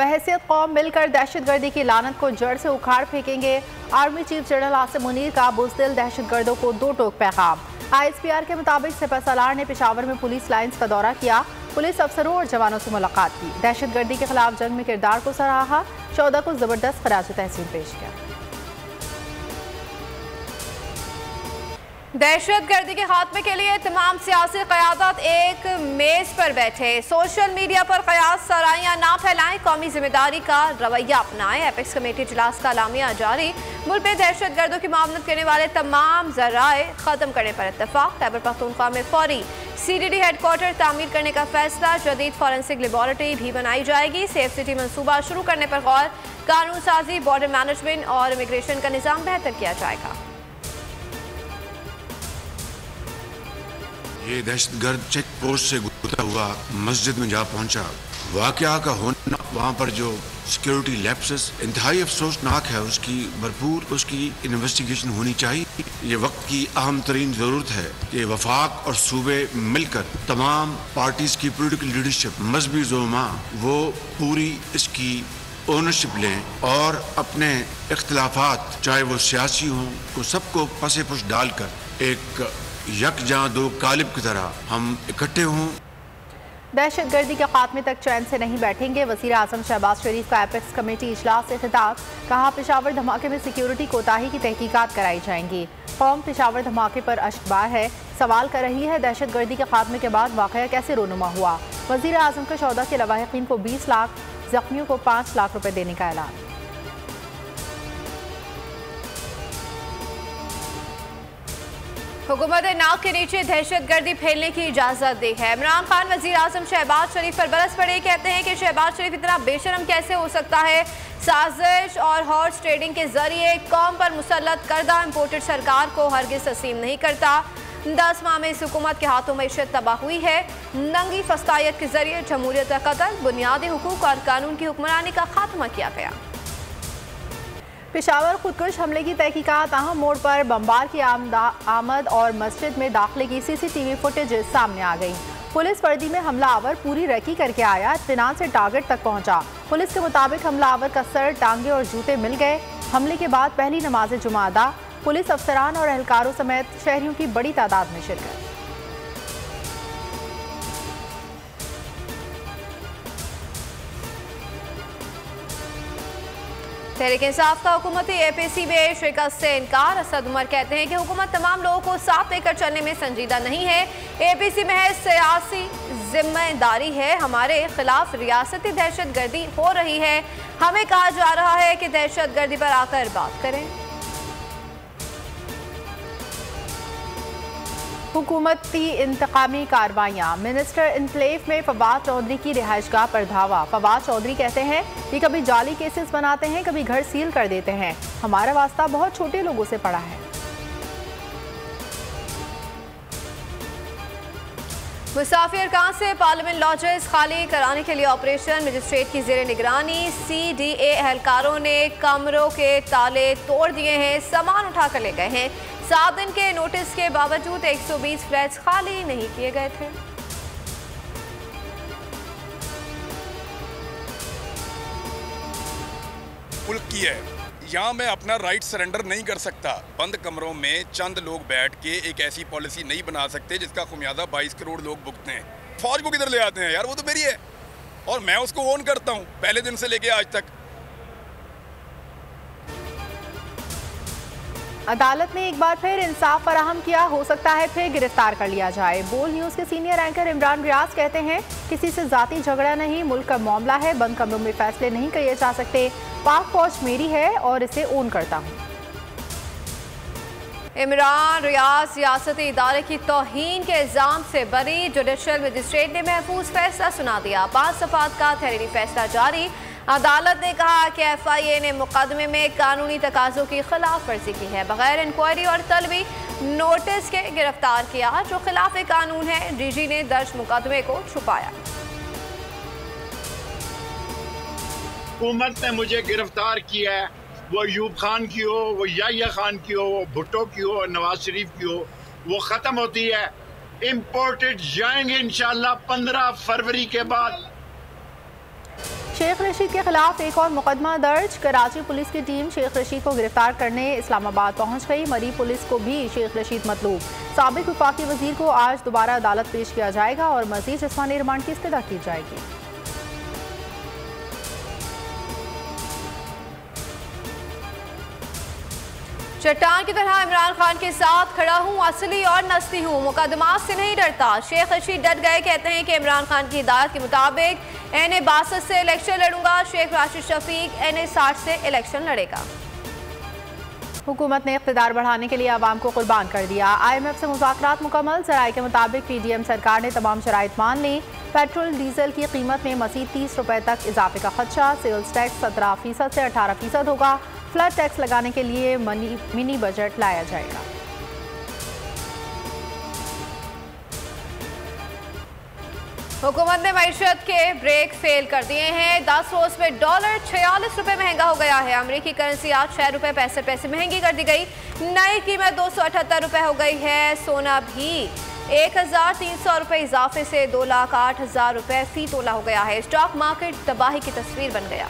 बहैसियत कौम मिलकर दहशतगर्दी की लानत को जड़ से उखाड़ फेंकेंगे। Army chief general Asim Munir का बुज़दिल दहशतगर्दों को दो टोक पैगाम। ISPR के मुताबिक सिपहसालार ने पेशावर में पुलिस लाइन्स का दौरा किया, पुलिस अफसरों और जवानों से मुलाकात की, दहशतगर्दी के खिलाफ जंग में किरदार को सराहा, 14 को जबरदस्त खराज तहसीन पेश किया। दहशतगर्दी के खात्मे के लिए तमाम सियासी क़यादत एक मेज़ पर बैठे, सोशल मीडिया पर क़यास सराहियाँ ना फैलाएं, कौमी जिम्मेदारी का रवैया अपनाएं। एपेक्स कमेटी इजलास का एलामिया जारी। मुल्क में दहशतगर्दों की मामलत करने वाले तमाम ज़राए ख़त्म करने पर इत्तफाक। खैबर पख्तूनख्वा में फौरी CDD हेडक्वार्टर तामीर करने का फैसला। जदीद फॉरेंसिक लेबॉरेटरी भी बनाई जाएगी। सेफ सिटी मनसूबा शुरू करने पर गौर। कानून साजी, बॉर्डर मैनेजमेंट और इमिग्रेशन का निज़ाम बेहतर किया जाएगा। ये दहशतगर्द चेक पोस्ट से गुजरता हुआ मस्जिद में जा पहुंचा। वाकया का होना वहाँ पर जो सिक्योरिटी लैप्सेस इंतहाई अफसोसनाक है, उसकी इन्वेस्टिगेशन होनी चाहिए। ये वक्त की अहम तरीन जरूरत है कि वफाक और सूबे मिलकर तमाम पार्टीज की पोलिटिकल लीडरशिप, मजहबी ज़ुलमा, वो पूरी इसकी ओनरशिप लें और अपने इख्तिलाफात चाहे वो सियासी हों को सबको पसे पुश डालकर एक यकजां दो कालिब की तरह हम इकट्ठे हों। दहशतगर्दी के खात्मे तक चैन से नहीं बैठेंगे। वज़ीर आज़म शहबाज शरीफ का एपेक्स कमेटी इजलास से खिताब। कहा, पेशावर धमाके में सिक्योरिटी कोताही की तहकीकात कराई जाएंगी। कौम पेशावर धमाके पर अश्कबार है, सवाल कर रही है दहशतगर्दी के खात्मे के बाद वाक़या कैसे रोनुमा हुआ। वज़ीर आज़म के 14 के लवाहिकीन को 20 लाख, जख्मियों को 5 लाख रुपए देने का ऐलान। हुकूमत ने नाक के नीचे दहशतगर्दी फैलने की इजाजत दी है। इमरान खान वज़ीर आज़म शहबाज शरीफ पर बरस पड़े, कहते हैं कि शहबाज शरीफ इतना बेशरम कैसे हो सकता है। साजिश और हॉर्स ट्रेडिंग के जरिए कौम पर मुसल्लत करदा इम्पोर्टेड सरकार को हरगिज़ तस्लीम नहीं करता। 10 माह में इस हुकूमत के हाथों मईशत तबाह हुई है। नंगी फस्तायत के जरिए जमहूरियत का कत्ल, बुनियादी हुकूक और कानून की हुक्मरानी का खात्मा किया गया। पेशावर खुदकुश हमले की तहकीकात। अहम मोड़ पर बमबार की आमद और मस्जिद में दाखिले की CCTV फुटेज सामने आ गई। पुलिस वर्दी में हमलावर पूरी रेकी करके आया, इत्मीनान से टारगेट तक पहुंचा। पुलिस के मुताबिक हमलावर का सर, टांगे और जूते मिल गए। हमले के बाद पहली नमाज जुमा अदा। पुलिस अफसरान और एहलकारों समेत शहरियों की बड़ी तादाद में शिरकत। तहरीक इंसाफ का हुकूमती APC में शिरकत से इनकार। असद उमर कहते हैं कि हुकूमत तमाम लोगों को साथ लेकर चलने में संजीदा नहीं है। APC में है सियासी जिम्मेदारी है। हमारे खिलाफ रियासती दहशतगर्दी हो रही है। हमें कहा जा रहा है कि दहशतगर्दी पर आकर बात करें। हुकूमती इंतकामी कार्रवाइयाँ। मिनिस्टर इनक्लेव में फवाद चौधरी की रिहाइशगाह पर धावा। फवाद चौधरी कहते हैं कि कभी जाली केसेस बनाते हैं, कभी घर सील कर देते हैं। हमारा वास्ता बहुत छोटे लोगों से पड़ा है। मुसाफिर अरकान से पार्लियामेंट लॉजेस खाली कराने के लिए ऑपरेशन। मजिस्ट्रेट की जेर निगरानी CDA एहलकारों ने कमरों के ताले तोड़ दिए हैं, सामान उठा कर ले गए हैं। 7 दिन के नोटिस के बावजूद 120 फ्लैट्स खाली नहीं किए गए थे। मुल्क की है, यहाँ मैं अपना राइट सरेंडर नहीं कर सकता। बंद कमरों में चंद लोग बैठ के एक ऐसी पॉलिसी नहीं बना सकते जिसका खुमियाजा 22 करोड़ लोग भुगतते हैं। फौज को किधर ले आते हैं यार, वो तो मेरी है और मैं उसको ओन करता हूँ पहले दिन से लेके आज तक। अदालत ने एक बार फिर इंसाफ फराहम किया, हो सकता है फिर गिरफ्तार कर लिया जाए। बोल न्यूज़ के सीनियर एंकर इमरान रियाज कहते हैं, किसी से जाती झगड़ा नहीं, मुल्क का मामला है, बंद कमरों में फैसले नहीं किए जा सकते। पाक फौज मेरी है और इसे ओन करता हूँ। इमरान रियाज रियासती इदारे की तौहीन के इल्जाम से बरी। जुडिशल मजिस्ट्रेट ने महफूज फैसला सुना दिया। 5 सफात का तहरीरी फैसला जारी। अदालत ने कहा कि FIA ने मुकदमे में कानूनी तकाज़ों की खिलाफ वर्जी की है, बगैर इंक्वायरी और तलबी नोटिस के गिरफ्तार किया, जो खिलाफ कानून है। DG ने दर्ज मुकदमे को छुपाया। हुकूमत ने मुझे गिरफ्तार किया है, वो अयूब खान की हो, वो याहिया खान की हो, वो भुट्टो की हो, नवाज शरीफ की हो, वो ख़त्म होती है। इम्पोर्टेड जाएंगे इंशाल्लाह 15 फरवरी के बाद। शेख रशीद के खिलाफ एक और मुकदमा दर्ज। कराची पुलिस की टीम शेख रशीद को गिरफ्तार करने इस्लामाबाद पहुंच गई। मरी पुलिस को भी शेख रशीद मतलूब। साबिक वफाकी वजीर को आज दोबारा अदालत पेश किया जाएगा और मजीद जिस्मानी रिमांड की इस्तदा की जाएगी। चट्टान की तरह इमरान खान के साथ खड़ा हूँ, असली और नस्ली हूँ, मुकदमात से नहीं डरता। शेख रशीद डर गए, कहते हैं कि इमरान खान की हिदायत के मुताबिक NA-62 से इलेक्शन लड़ूंगा। शेख राशिद शफीक NA-60 से इलेक्शन लड़ेगा। हुकूमत ने इक़्तिदार बढ़ाने के लिए आवाम को कुर्बान कर दिया। IMF से मुज़ाकरात मुकम्मल। ज़राए के मुताबिक PDM सरकार ने तमाम शराइत मान ली। पेट्रोल डीजल की कीमत में मज़ीद 30 रुपए तक इजाफे का खदशा। सेल्स टैक्स 17% से 18% होगा। फ्लड टैक्स लगाने के लिए मिनी बजट लाया जाएगा। हुकूमत ने मईशत के ब्रेक फेल कर दिए हैं। 10 रोज में डॉलर 46 रुपए महंगा हो गया है। अमेरिकी करेंसी आज 6 रुपए 65 पैसे महंगी कर दी गई। नई कीमत 278 रुपए हो गई है। सोना भी 1300 रुपए इजाफे से 2,08,000 रुपए फी तोला हो गया है। स्टॉक मार्केट तबाही की तस्वीर बन गया।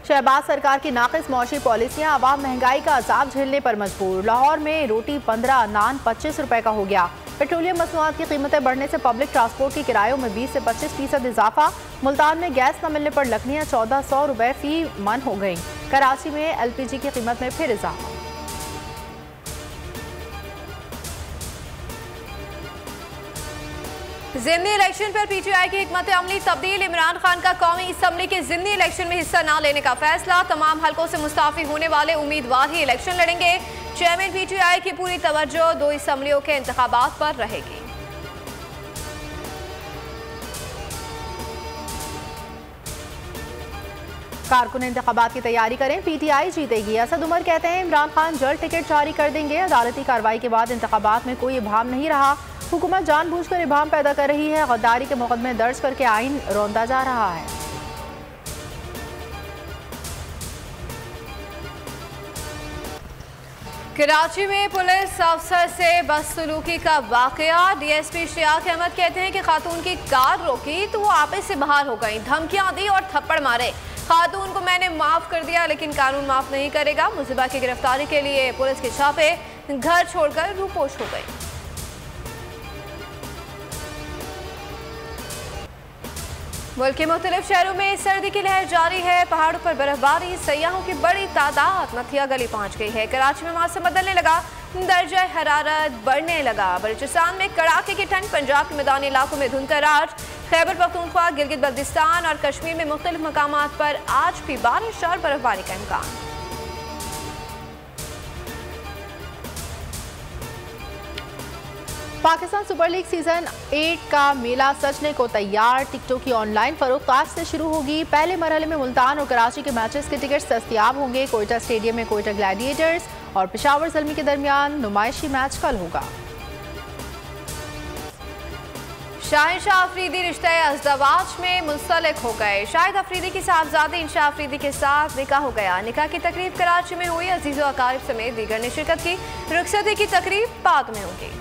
शहबाज सरकार की नाक़िस मौशी पॉलिसियां आवाम महंगाई का अजाब झेलने पर मजबूर। लाहौर में रोटी 15, नान 25 रुपए का हो गया। पेट्रोलियम मसनूआत की कीमतें बढ़ने से पब्लिक ट्रांसपोर्ट के किरायों में 20 से 25% इजाफा। मुल्तान में गैस न मिलने पर लकड़ियां 1400 रुपए फी मन हो गई। कराची में LPG की कीमत में फिर इजाफा। ज़िमनी इलेक्शन पर PTI की हिकमत अमली तब्दील। इमरान खान का कौमी असम्बली के ज़िमनी इलेक्शन में हिस्सा न लेने का फैसला। तमाम हलकों से मुस्ताफी होने वाले उम्मीदवार ही इलेक्शन लड़ेंगे। चेयरमैन PTI की पूरी तवज्जो 2 असम्बलियों के इंतखाबात पर रहेगी। कारकुन इंतखाबात की तैयारी करें, PTI जीतेगी। असद उमर कहते हैं इमरान खान जल्द टिकट जारी कर देंगे। अदालती कार्रवाई के बाद इंतखाबात में कोई इबाहम नहीं रहा। हुकूमत जानबूझकर इबाहम पैदा कर रही है। गद्दारी के मुकदमे दर्ज करके आइन रौंदा जा रहा है। कराची में पुलिस अफसर से बदसलूकी का वाकया। DSP शियाक अहमद कहते हैं कि खातून की कार रोकी तो वो आपे से बाहर हो गई, धमकियां दी और थप्पड़ मारे। खातून को मैंने माफ कर दिया लेकिन कानून माफ नहीं करेगा। मुजरिमा की गिरफ्तारी के लिए पुलिस के छापे, घर छोड़कर रूपोश हो गई। मुल्क के मुख्तलिफ शहरों में सर्दी की लहर जारी है। पहाड़ों पर बर्फबारी, सयाहों की बड़ी तादाद नथिया गली पहुंच गई है। कराची में मौसम बदलने लगा, दर्जा हरारत बढ़ने लगा। बलूचिस्तान में कड़ाके की ठंड, पंजाब के मैदानी इलाकों में धुंध का राज। खैबर पख्तूनख्वा, गिलगित बल्तिस्तान और कश्मीर में मुख्तलिफ मकामात पर आज भी बारिश और बर्फबारी का इम्कान। पाकिस्तान सुपर लीग सीजन 8 का मेला सजने को तैयार। टिकटों की ऑनलाइन फरोख्त आज से शुरू होगी। पहले मरहले में मुल्तान और कराची के मैचेस के टिकट्स दस्तयाब होंगे। कोयटा स्टेडियम में कोयटा ग्लैडिएटर्स और पेशावर ज़ल्मी के दरमियान नुमाइशी मैच कल होगा। शाहिद शाह अफरीदी रिश्ते अज़दवाज में मुंसलिक हो गए। शाहिद अफरीदी की साहबजादी इंशा अफरीदी के साथ निकाह हो गया। निकाह की तकरीब कराची में हुई। अजीज़ो अकारिब समेत दीगर ने शिरकत की। रुखसती की तकरीब बाद में होगी।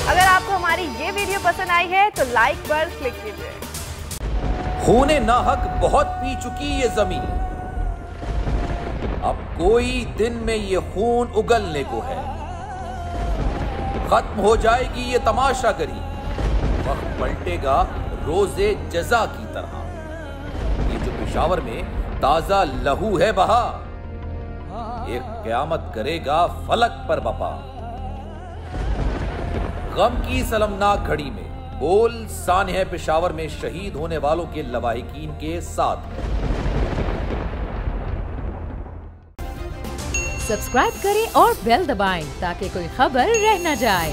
अगर आपको हमारी ये वीडियो पसंद आई है तो लाइक पर क्लिक कीजिए। खूने नाहक बहुत पी चुकी ये जमीन, अब कोई दिन में ये खून उगलने को है। खत्म हो जाएगी ये तमाशागरी, वक्त पलटेगा रोजे जजा की तरह। ये जो पेशावर में ताजा लहू है बहा, एक क़यामत करेगा फलक पर बपा। गम की सलमनाक घड़ी में बोल सानह पेशावर में शहीद होने वालों के लवाहिकीन के साथ। सब्सक्राइब करें और बेल दबाएं ताकि कोई खबर रह न जाए।